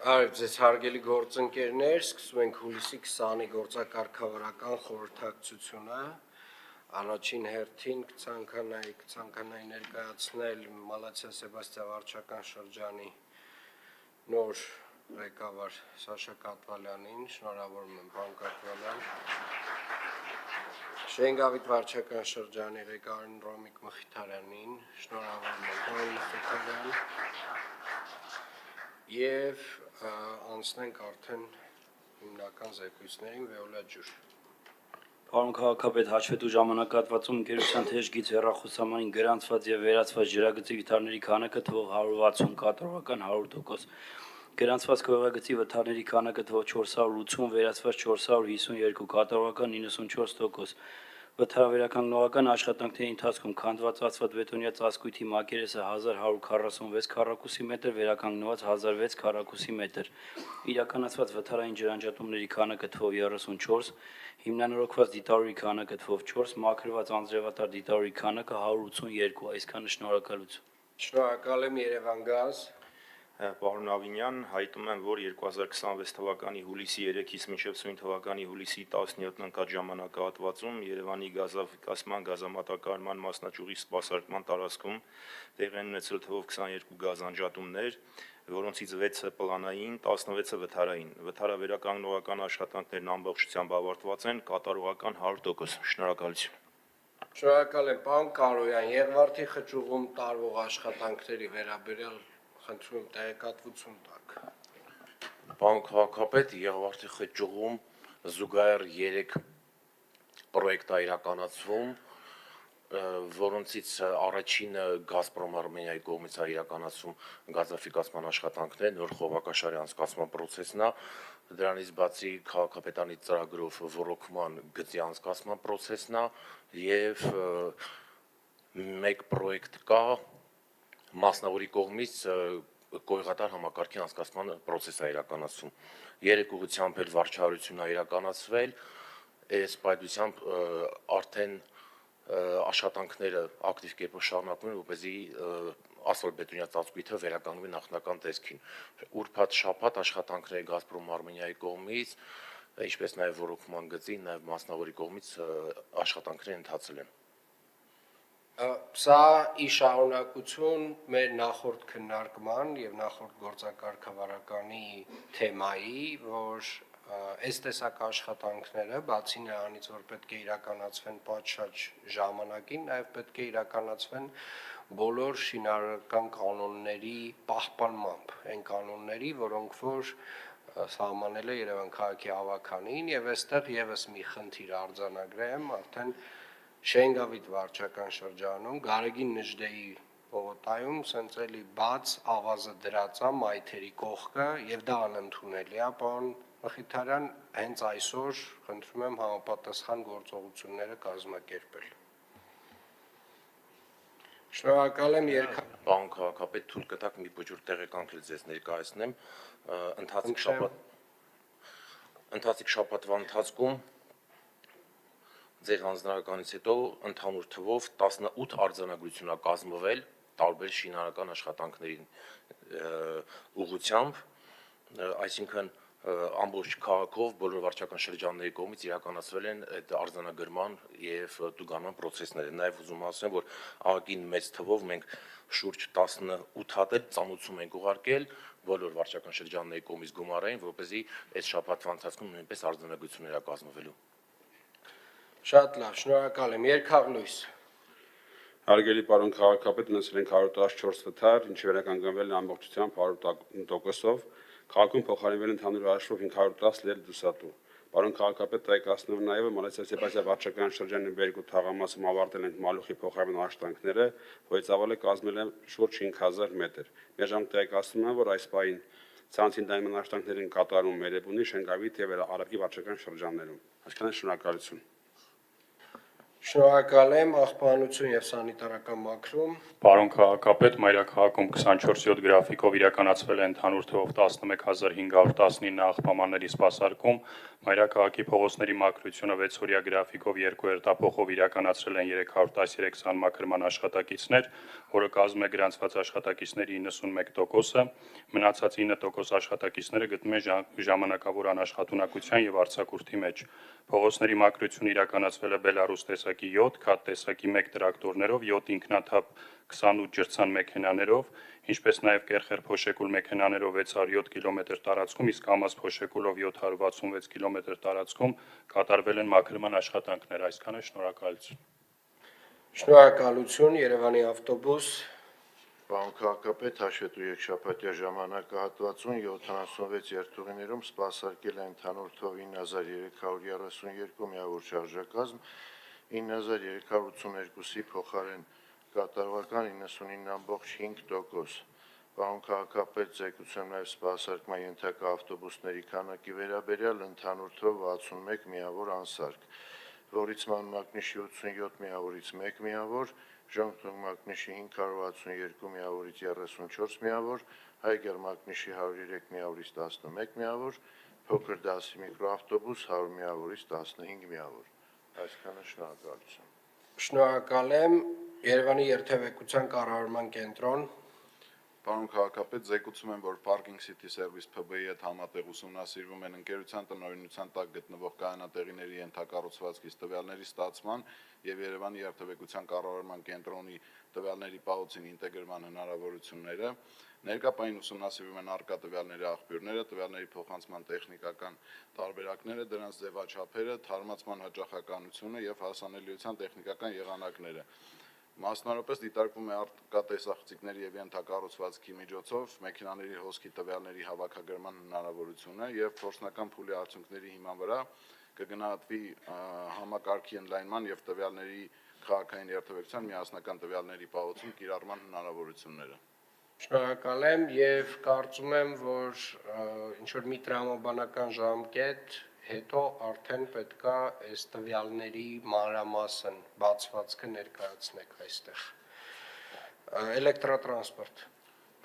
Արև ձեզ հարգելի գործընկերներ, սկսում ենք հուլիսի 20-ի գործակարգավարական խորհրդակցությունը։ Առաջին հերթին կցանկանայի ներկայացնել Մալացիա Սեբաստիա վարչական շրջանի նոր ղեկավար Սաշա Կատվալյանին, շնորհավորում եմ պարոն Կատվալյան։ Շենգավիթ վարչական շրջանի ղեկավար Ռոմիկ Մխիթարյանին, շնորհավորում եմ պարոն Մխիթարյան։ Եվ անցնենք արդեն հիմնական զեկույցներին Վեոլա ջուր։ Պարոն քաղաքապետ, հաշվետու ժամանակահատվածում ընկերության թեժ գիծ հեռախոսամանին գրանցված եւ վերացված ջրագծի վթարների քանակը թվով 160 կատարողական 100%։ Գրանցված քողագծի վթարների քանակը թվով 480, վերացված 452 կատարողական 94%։ Վթարավերականգնողական աշխատանքների ընթացքում քանդված ասֆալտբետոնյա ծածկույթի մակերեսը 1146 քառակուսի մետր, վերականգնված 1006 քառակուսի մետր։ Իրականացված վթարային ջրանջատումների քանակը թվով 34, հիմնանորոգված դիտարույի քանակը թվով 4, մաքրված անձրևատար դիտարույի քանակը 182, այսքանը շնորհակալություն։ Շնորհակալ եմ Երևան գազ։ Պարոն Ավինյան, հայտնում եմ, որ 2026 թվականի հուլիսի 3-ից մինչև սույն թվականի հուլիսի 17-ն ընկած ժամանակահատվածում Երևանի գազաֆիկացման գազամատակարարման մասնաճյուղի սպասարկման տարածքում տեղի են ունեցել թվով 22 գազանջատումներ, որոնցից 6-ը պլանային, 16-ը վթարային։ Վթարավերականգնողական աշխատանքներն ամբողջությամբ ավարտված են, կատարողական 100%։ Շնորհակալություն։ Շնորհակալ եմ պարոն Կարոյան, Եղվարդի խճուղում տարվող աշխատանքների վերաբերյալ խնդրում եմ տեղեկատվություն տաք։ Պարոն քաղաքապետ, Եղվարդի խճուղում զուգահեռ 3 պրոյեկտ է իրականացվում, որոնցից առաջինը Գազպրոմ Արմենիայի կողմից է իրականացում գազաֆիկացման աշխատանքներ, նոր խողովակաշարի անցկացման պրոցեսն է, դրանից բացի քաղաքապետարանի ծրագրով ռոռոկման գծի անցկացման պրոցեսն է եւ մեկ պրոյեկտ կա մասնավորի կողմից կոյղատար համակարգի անցկացման պրոցես է իրականացում։ 3 ուղղությամբ էլ վարչահարություն է իրականացվել, այս պայծությամբ արդեն աշխատանքները ակտիվ կերպով շարունակվում են, որպեսզի ասֆալտբետոնյա ծածկույթը վերականգնվի նախնական տեսքին։ Ուրբաթ շաբաթ աշխատանքները Գազպրոմ Արմենիայի կողմից, ինչպես նաև ռոռոկման գծի, նաև մասնավորի կողմից աշխատանքները ընթացել են։ Սա ի շարունակություն մեր նախորդ քննարկման եւ նախորդ գործակարգավարականի թեմայի, որ այս տեսակ աշխատանքները բացի նրանից, որ պետք է իրականացվեն պատշաճ ժամանակին, նաեւ պետք է իրականացվեն բոլոր շինարարական կանոնների պահպանմամբ, այն կանոնների, որոնք որ սահմանել է Երևան քաղաքի ավականին, եւ այստեղ եւս մի խնդիր արձանագրեմ, արդեն Շենգավիթ վարչական շրջանում Գարեգին Նժդեի պողոտայում սենց էլի բաց ավազը դրած է մայթերի կողքը եւ դա անընդունելի է, պարոն Մխիթարյան, հենց այսօր խնդրում եմ համապատասխան գործողությունները կազմակերպել։ Շնորհակալ եմ Պարոն քաղաքապետ, թույլ կտաք մի փոքր տեղեկանք ձեզ ներկայացնեմ, ընթացիկ շաբաթվա ընթացքում ձեր հանձնարարականից հետո ընդհանուր թվով 18 արձանագրություն է կազմվել տարբեր շինարարական աշխատանքների ուղղությամբ, այսինքն ամբողջ քաղաքով բոլոր վարչական շրջանների կողմից իրականացվել են այդ արձանագրման եւ տուգանման պրոցեսները։ Նաեւ ուզում ասեմ, որ ահագին մեծ թվով մենք շուրջ 18 հատ ծանուցում ենք ուղարկել բոլոր վարչական շրջանների կողմից գումարային, որպեսզի այս շաբաթվա ընթացքում նույնպես արձանագրություններ կազմվելու։ Շատ լավ, շնորհակալ եմ, Երկհաղլույս։ Հարգելի պարոն քաղաքապետ, ունեցել ենք 114 վթար, ինչը վերականգնվել է ամբողջությամբ 100%-ով, քաղաքում փոխարինվել ընդհանուր հաշվով 510 լուսատու։ Պարոն քաղաքապետ, տեղեկացնում եմ նաև, որ Մալացիա Սեբաստիա վարչական շրջանի Բերգու թաղամասում ավարտել ենք մալուխի փոխարինման աշխատանքները, որից ավալը կազմել է շուրջ 5000 մետր։ Միաժամանակ տեղեկացնում եմ, որ այս պահին ցանցին դայման աշխատանքներ են կատարում Երևանի, Շենգավիթ եւ Արաբկի վարչական շրջաններում։ Այսքանը շնորհակալություն։ Շնորհակալ եմ, աղբանություն եւ սանիտարական մաքրում։ Պարոն քաղաքապետ, Մայրաքաղաքում 24/7 գրաֆիկով իրականացվել է ընդհանուր թվով 11519 աղբամանների սպասարկում։ Մայրաքաղաքի փողոցների մաքրությունը 6-օրյա գրաֆիկով 2 հերթափոխով իրականացրել են 313 սանմաքրման աշխատակիցներ, որը կազմում է գրանցված աշխատակիցների 91%-ը, մնացած 9% աշխատակիցները գտնվում են ժամանակավոր անաշխատունակության եւ արձակուրդի մեջ։ Փողոցների մաքրությունը իրականացվել է Բելարուս տեսակի 7, Քաթ տեսակի 1 տրակտորներով, 7 ինքնաթափ 28 ջրցան մեքենաներով, ինչպես նաև կերխեր փոշեկուլ մեքենաներով 607 կիլոմետր տարածքում, իսկ կամազ փոշեկուլով 766 կիլոմետր տարածքում կատարվել են մաքրման աշխատանքներ։ Այսքանը, շնորհակալություն։ Շնորհակալություն, Երևանի ավտոբուս։ Պարոն քաղաքապետ, հաշվետու երկշաբաթյա ժամանակահատվածում 76 երթուղիներում սպասարկել է ընդհանուր թվով 9332 միավոր շարժակազմ, 9382-ի փոխարեն կատարողական 99.5%։ Պարոն քաղաքապետ, ձեռքբերում նաև սպասարկման ենթակա ավտոբուսների քանակի վերաբերյալ ընդհանուր թվով 61 միավոր անսարք, որից մանմակնիշի 87 միավորից 1 միավոր, ժողովրդի մակնիշի 562 միավորից 34 միավոր, հայ մակնիշի 103 միավորից 11 միավոր, փոքր դասի միկրոավտոբուս 100 միավորից 15 միավոր։ Այսքանը, շնորհակալություն։ Շնորհակալ եմ, Երևանի երթևեկության կառավարման կենտրոն։ Պարոն քաղաքապետ, զեկուցում եմ, որ Parking City Service PB-ի հետ համատեղ ուսումնասիրվում են ընկերության տնօրինության տակ գտնվող կայանատեղիների ենթակառուցվածքից տվյալների ստացման եւ Երևանի երթևեկության կառավարման կենտրոնի տվյալների պահոցին ինտեգրման հնարավորությունները։ Ներկա պահին ուսումնասիրվում են առկա տվյալների աղբյուրները, տվյալների փոխանցման տեխնիկական տարբերակները, դրանց ձևաչափերը, թարմացման հաճախականությունը եւ հասանելիության տեխնիկական եղանակները։ Մասնավորապես դիտարկվում է առկա տեսախցիկների եւ ենթակառուցվածքի միջոցով մեքենաների հոսքի տվյալների հավաքագրման հնարավորությունը եւ փորձնական փուլի արդյունքների հիման վրա կգնահատվի համակարգի ընդլայնման եւ տվյալների քաղաքային երթևեկության միասնական տվյալների պահոցում կիրառման հնարավորությունները։ Շնորհակալ եմ եւ կարծում եմ, որ ինչ որ մի տրամաբանական ժամկետ հետո արդեն պետքա այս տվյալների մանրամասն բացվածքը ներկայացնեք այստեղ։ Էլեկտրատրանսպորտ։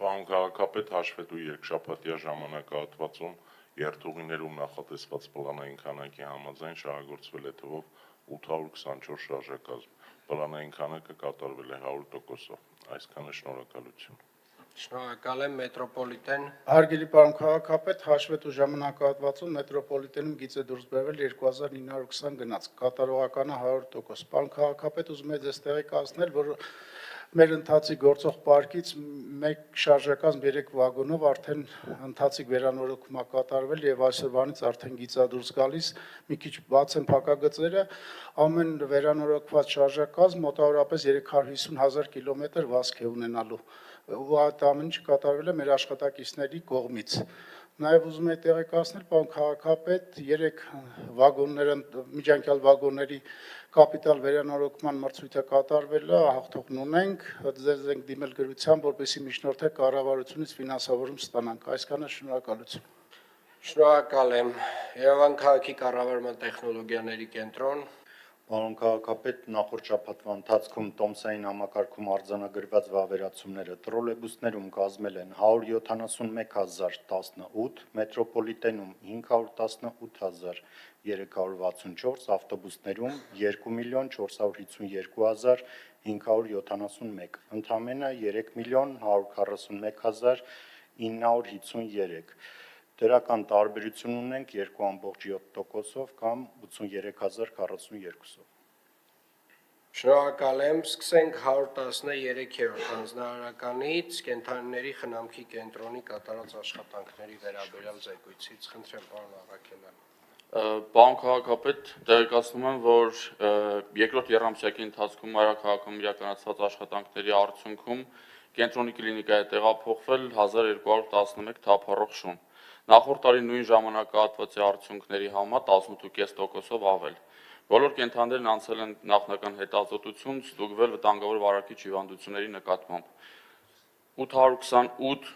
Պարոն քաղաքապետ, հաշվետու երկշաբաթյա ժամանակահատվածում երթուղիներում նախատեսված պլանային քանակի համաձայն շահագործվել է թվով 824 շարժակազմ։ Պլանային քանակը կատարվել է 100%-ով։ Այսքանը, շնորհակալություն։ Շնորհակալ եմ, մետրոպոլիտեն։ Հարգելի պարոն քաղաքապետ, հաշվետու ժամանակահատվածում մետրոպոլիտենում գիծ է դուրս բերվել 2920 գնաց, կատարողականը 100%։ Պարոն քաղաքապետ, ուզում եմ ձեզ տեղեկացնել, որ մեր ընթացիկ գործող պարկից մեկ շարժակազմ 3 վագոնով արդեն ընթացիկ վերանորոգում է կատարվել եւ այսօրվանից արդեն գիծա դուրս գալիս, մի քիչ բաց են փակագծերը, ամեն վերանորոգված շարժակազմ մոտավորապես 350,000 կիլոմետր վազք է ունենալու։ Ու այդ ամեն ինչը կատարվել է մեր աշխատակիցների կողմից։ Նաև ուզում եմ տեղեկացնել, պարոն քաղաքապետ, 3 վագոնները, միջանկյալ վագոնների կապիտալ վերանորոգման մրցույթը կատարվել է, հաղթողն ունենք, ձեզ ենք դիմել գրությամբ, որպեսզի միջնորդեք կառավարությունից ֆինանսավորում ստանանք։ Այսքանը, շնորհակալություն։ Շնորհակալ եմ, Երևան քաղաքի կառավարման տեխնոլոգիաների կենտրոն։ Պարոն քաղաքապետ, նախորդ շաբաթվա ընթացքում տոմսային համակարգում արձանագրված վավերացումները տրոլեյբուսներում կազմել են 171,018, մետրոպոլիտենում 518,364, ավտոբուսներում 2,452,571, ընդամենը 3,141,953։ Դրական տարբերություն ունենք 2.7%-ով կամ 83,042-ով։ Շնորհակալ եմ, սկսենք 113-րդ հանձնարարականից, կենդանիների խնամքի կենտրոնի կատարած աշխատանքների վերաբերյալ զեկույցից, խնդրեմ, պարոն Առաքելյան։ Պարոն քաղաքապետ, տեղեկացնում եմ, որ երկրորդ եռամսյակի ընթացքում Մայրաքաղաքում իրականացված աշխատանքների արդյունքում կենտրոնի կլինիկա է տեղափոխվել 1211 թափառող շուն։ Նախորդ տարի նույն ժամանակահատվածի արդյունքների համեմատ 18.5%-ով ավել։ Բոլոր կենդանիներն անցել են նախնական հետազոտություն, ստուգվել վտանգավոր վարակիչ հիվանդությունների նկատմամբ։ 828